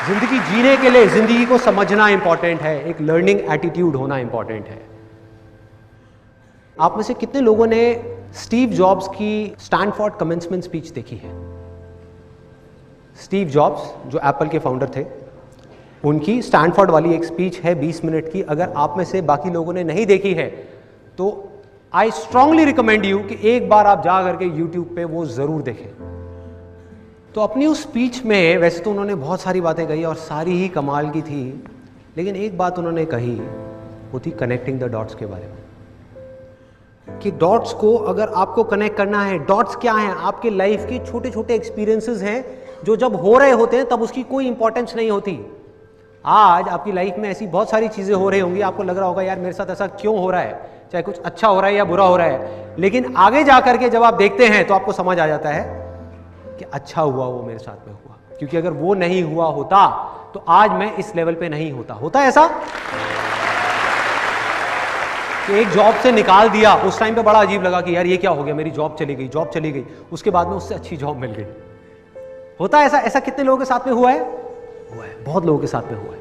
जिंदगी जीने के लिए जिंदगी को समझना इंपॉर्टेंट है, एक लर्निंग एटीट्यूड होना इंपॉर्टेंट है। आप में से कितने लोगों ने स्टीव जॉब्स की स्टैनफोर्ड कमेंसमेंट स्पीच देखी है? स्टीव जॉब्स जो एप्पल के फाउंडर थे, उनकी स्टैनफोर्ड वाली एक स्पीच है 20 मिनट की। अगर आप में से बाकी लोगों ने नहीं देखी है तो आई स्ट्रांगली रिकमेंड यू कि एक बार आप जा करके यूट्यूब पे वो जरूर देखें। तो अपनी उस स्पीच में वैसे तो उन्होंने बहुत सारी बातें कही और सारी ही कमाल की थी, लेकिन एक बात उन्होंने कही, वो थी कनेक्टिंग द डॉट्स के बारे में। कि डॉट्स को अगर आपको कनेक्ट करना है, डॉट्स क्या हैं? आपके लाइफ के छोटे छोटे एक्सपीरियंसेस हैं जो जब हो रहे होते हैं तब उसकी कोई इंपॉर्टेंस नहीं होती। आज आपकी लाइफ में ऐसी बहुत सारी चीजें हो रही होंगी, आपको लग रहा होगा यार मेरे साथ ऐसा क्यों हो रहा है, चाहे कुछ अच्छा हो रहा है या बुरा हो रहा है, लेकिन आगे जा करके जब आप देखते हैं तो आपको समझ आ जाता है कि अच्छा हुआ वो मेरे साथ में हुआ, क्योंकि अगर वो नहीं हुआ होता तो आज मैं इस लेवल पे नहीं होता। होता है ऐसा कि एक जॉब से निकाल दिया, उस टाइम पे बड़ा अजीब लगा कि यार ये क्या हो गया, मेरी जॉब चली गई, उसके बाद में उससे अच्छी जॉब मिल गई। होता है ऐसा? ऐसा कितने लोगों के साथ में हुआ है? हुआ है, बहुत लोगों के साथ में हुआ है।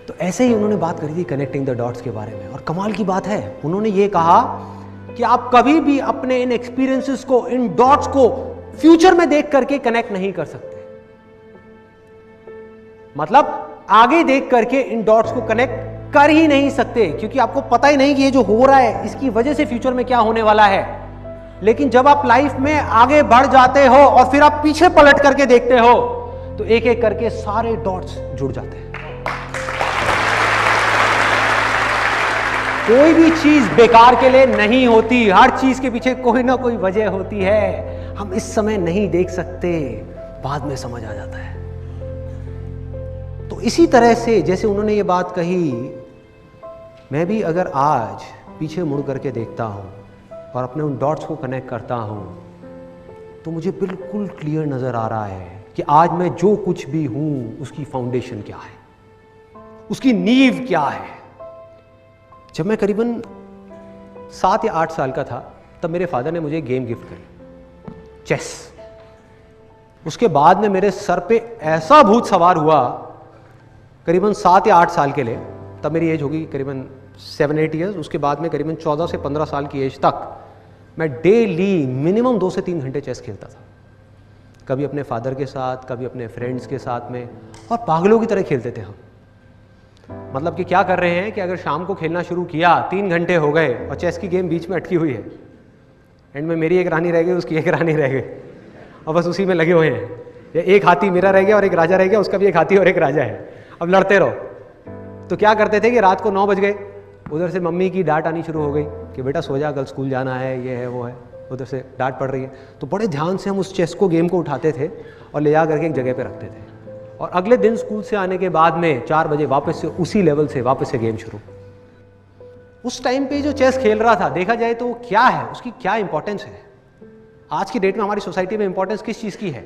तो ऐसे ही उन्होंने बात करी थी कनेक्टिंग द डॉट्स के बारे में, और कमाल की बात है, उन्होंने ये कहा कि आप कभी भी अपने इन एक्सपीरियंसेस को, इन डॉट्स को फ्यूचर में देख करके कनेक्ट नहीं कर सकते। मतलब आगे देख करके इन डॉट्स को कनेक्ट कर ही नहीं सकते, क्योंकि आपको पता ही नहीं कि ये जो हो रहा है इसकी वजह से फ्यूचर में क्या होने वाला है। लेकिन जब आप लाइफ में आगे बढ़ जाते हो और फिर आप पीछे पलट करके देखते हो तो एक एक करके सारे डॉट्स जुड़ जाते हैं। कोई भी चीज बेकार के लिए नहीं होती, हर चीज के पीछे कोई ना कोई वजह होती है। हम इस समय नहीं देख सकते, बाद में समझ आ जाता है। तो इसी तरह से जैसे उन्होंने ये बात कही, मैं भी अगर आज पीछे मुड़ करके देखता हूं और अपने उन डॉट्स को कनेक्ट करता हूं तो मुझे बिल्कुल क्लियर नजर आ रहा है कि आज मैं जो कुछ भी हूं उसकी फाउंडेशन क्या है, उसकी नींव क्या है। जब मैं करीबन 7 या 8 साल का था तब मेरे फादर ने मुझे गेम गिफ्ट करी, चेस। उसके बाद में मेरे सर पे ऐसा भूत सवार हुआ, करीबन 7 या 8 साल के लिए, तब मेरी एज होगी करीबन 7-8 ईयर्स। उसके बाद में करीबन 14 से 15 साल की एज तक मैं डेली मिनिमम 2 से 3 घंटे चेस खेलता था। कभी अपने फादर के साथ, कभी अपने फ्रेंड्स के साथ में, और पागलों की तरह खेलते थे हम। मतलब कि क्या कर रहे हैं कि अगर शाम को खेलना शुरू किया, 3 घंटे हो गए और चेस की गेम बीच में अटकी हुई है, एंड में मेरी एक रानी रह गई, उसकी एक रानी रह गई, और बस उसी में लगे हुए हैं। या एक हाथी मेरा रह गया और एक राजा रह गया, उसका भी एक हाथी और एक राजा है, अब लड़ते रहो। तो क्या करते थे कि रात को 9 बज गए, उधर से मम्मी की डांट आनी शुरू हो गई कि बेटा सो जा, कल स्कूल जाना है, ये है वो है, उधर से डांट पड़ रही है। तो बड़े ध्यान से हम उस चेस को, गेम को उठाते थे और ले जा करके एक जगह पे रखते थे, और अगले दिन स्कूल से आने के बाद में 4 बजे वापस से उसी लेवल से वापस से गेम शुरू। उस टाइम पे जो चेस खेल रहा था, देखा जाए तो क्या है, उसकी क्या इंपॉर्टेंस है? आज की डेट में हमारी सोसाइटी में इंपॉर्टेंस किस चीज की है?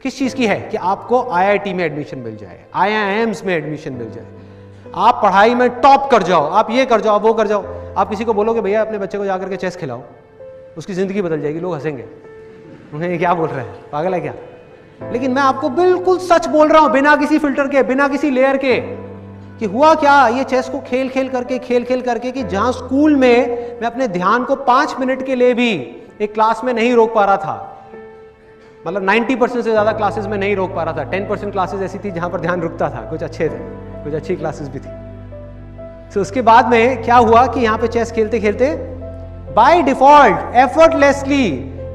किस चीज की है? कि आपको IIT में एडमिशन मिल जाए, IIMs में एडमिशन मिल जाए, आप पढ़ाई में टॉप कर जाओ, आप ये कर जाओ, वो कर जाओ। आप किसी को बोलोगे भैया अपने बच्चे को जाकर के चेस खिलाओ, उसकी जिंदगी बदल जाएगी, लोग हंसेंगे, उन्हें क्या बोल रहे हैं, पागल है क्या? लेकिन मैं आपको बिल्कुल सच बोल रहा हूं, बिना किसी फिल्टर के, बिना किसी लेयर के, कि हुआ क्या, ये चेस को खेल खेल करके कि जहां स्कूल में मैं अपने ध्यान को 5 मिनट के लिए भी एक क्लास में नहीं रोक पा रहा था, मतलब 90% से ज्यादा क्लासेस में नहीं रोक पा रहा था, 10% क्लासेस ऐसी थी जहां पर ध्यान रुकता था, कुछ अच्छे थे, कुछ अच्छी क्लासेस भी थी। तो उसके बाद में क्या हुआ कि यहां पे चेस खेलते खेलते बाय डिफॉल्ट एफर्टलेसली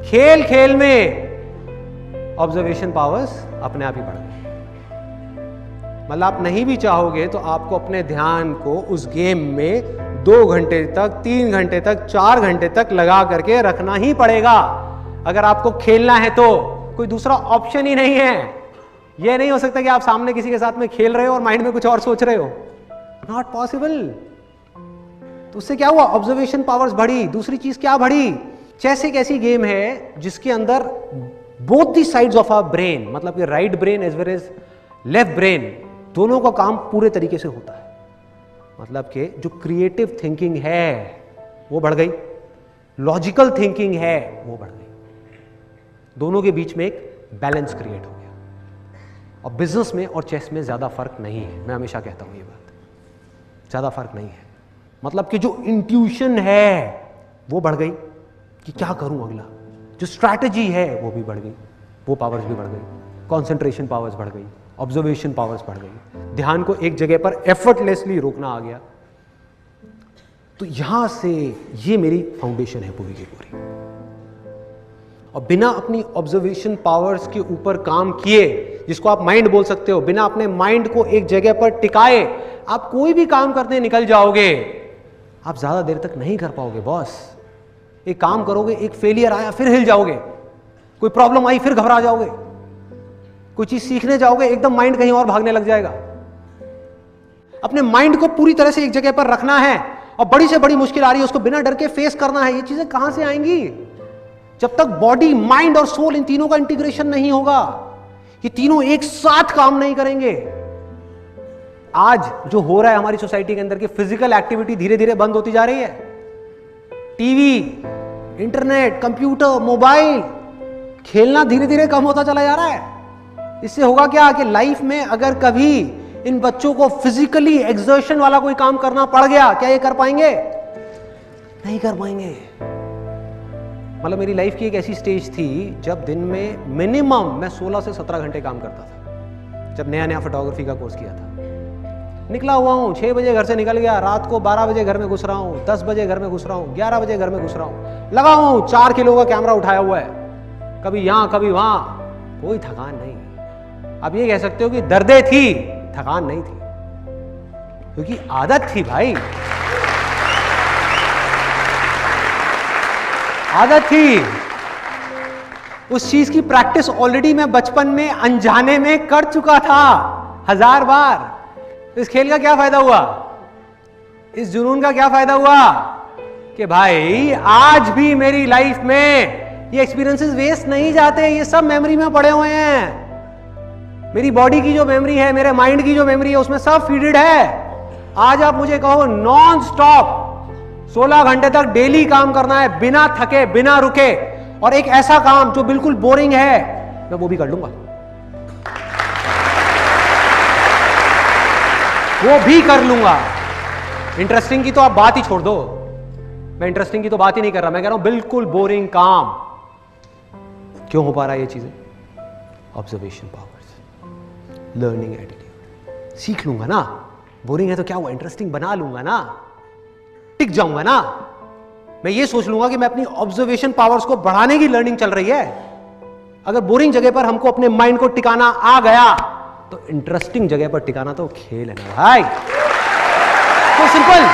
खेल खेल में ऑब्जर्वेशन पावर्स अपने आप ही बढ़ गए। मतलब आप नहीं भी चाहोगे तो आपको अपने ध्यान को उस गेम में 2 घंटे तक, 3 घंटे तक, 4 घंटे तक लगा करके रखना ही पड़ेगा। अगर आपको खेलना है तो कोई दूसरा ऑप्शन ही नहीं है। यह नहीं हो सकता कि आप सामने किसी के साथ में खेल रहे हो और माइंड में कुछ और सोच रहे हो, नॉट पॉसिबल। तो उससे क्या हुआ, ऑब्जर्वेशन पावर्स बढ़ी। दूसरी चीज क्या बढ़ी, चेस एक ऐसी गेम है जिसके अंदर both the sides of our brain, मतलब कि right brain as well as left brain, दोनों का काम पूरे तरीके से होता है। मतलब कि जो क्रिएटिव थिंकिंग है वो बढ़ गई, लॉजिकल थिंकिंग है वो बढ़ गई, दोनों के बीच में एक बैलेंस क्रिएट हो गया। और बिजनेस में और चेस में ज्यादा फर्क नहीं है। मैं हमेशा कहता हूं ये बात, ज्यादा फर्क नहीं है। मतलब कि जो इंट्यूशन है वो बढ़ गई कि क्या करूं अगला, जो स्ट्रैटेजी है वो भी बढ़ गई, वो पावर्स भी बढ़ गई, कंसंट्रेशन पावर्स बढ़ गई, ऑब्जर्वेशन पावर्स बढ़ गई, ध्यान को एक जगह पर एफर्टलेसली रोकना आ गया। तो यहां से ये मेरी फाउंडेशन है पूरी की पूरी। और बिना अपनी ऑब्जर्वेशन पावर्स के ऊपर काम किए, जिसको आप माइंड बोल सकते हो, बिना अपने माइंड को एक जगह पर टिकाए आप कोई भी काम करते निकल जाओगे, आप ज्यादा देर तक नहीं कर पाओगे बॉस। एक काम करोगे, एक फेलियर आया फिर हिल जाओगे, कोई प्रॉब्लम आई फिर घबरा जाओगे, कोई चीज सीखने जाओगे एकदम माइंड कहीं और भागने लग जाएगा। अपने माइंड को पूरी तरह से एक जगह पर रखना है और बड़ी से बड़ी मुश्किल आ रही है उसको बिना डर के फेस करना है। ये चीजें कहां से आएंगी? जब तक बॉडी, माइंड और सोल इन तीनों का इंटीग्रेशन नहीं होगा, ये तीनों एक साथ काम नहीं करेंगे। आज जो हो रहा है हमारी सोसाइटी के अंदर की फिजिकल एक्टिविटी धीरे धीरे बंद होती जा रही है। टीवी, इंटरनेट, कंप्यूटर, मोबाइल, खेलना धीरे धीरे कम होता चला जा रहा है। इससे होगा क्या कि लाइफ में अगर कभी इन बच्चों को फिजिकली एक्सर्शन वाला कोई काम करना पड़ गया, क्या ये कर पाएंगे? नहीं कर पाएंगे। मतलब मेरी लाइफ की एक ऐसी स्टेज थी जब दिन में मिनिमम मैं 16 से 17 घंटे काम करता था, जब नया नया फोटोग्राफी का कोर्स किया था। निकला हुआ हूं, 6 बजे घर से निकल गया, रात को 12 बजे घर में घुस रहा हूं, 10 बजे घर में घुस रहा हूं, 11 बजे घर में घुस रहा हूं, लगा हूं 4 किलो का कैमरा उठाया हुआ है, कभी यहां कभी वहां, कोई थकान नहीं। अब ये कह सकते हो कि दर्दें थी, थकान नहीं थी, क्योंकि आदत थी भाई, आदत थी। उस चीज की प्रैक्टिस ऑलरेडी मैं बचपन में अनजाने में कर चुका था 1000 बार। इस खेल का क्या फायदा हुआ? इस जुनून का क्या फायदा हुआ कि भाई आज भी मेरी लाइफ में ये एक्सपीरियंसेस वेस्ट नहीं जाते, ये सब मेमोरी में पड़े हुए हैं। मेरी बॉडी की जो मेमोरी है, मेरे माइंड की जो मेमोरी है, उसमें सब फीडेड है। आज आप मुझे कहो नॉन स्टॉप 16 घंटे तक डेली काम करना है, बिना थके, बिना रुके, और एक ऐसा काम जो बिल्कुल बोरिंग है, मैं वो भी कर लूंगा, वो भी कर लूंगा। इंटरेस्टिंग की तो आप बात ही छोड़ दो, मैं इंटरेस्टिंग की तो बात ही नहीं कर रहा, मैं कह रहा हूं बिल्कुल बोरिंग काम। क्यों हो पा रहा है ये चीजें? Observation powers, learning attitude. सीख लूंगा ना, बोरिंग है तो क्या हुआ, इंटरेस्टिंग बना लूंगा ना, टिक जाऊंगा ना। मैं ये सोच लूंगा कि मैं अपनी ऑब्जर्वेशन पावर्स को बढ़ाने की लर्निंग चल रही है। अगर बोरिंग जगह पर हमको अपने माइंड को टिकाना आ गया तो इंटरेस्टिंग जगह पर टिकाना तो खेल है ना भाई। तो सिंपल।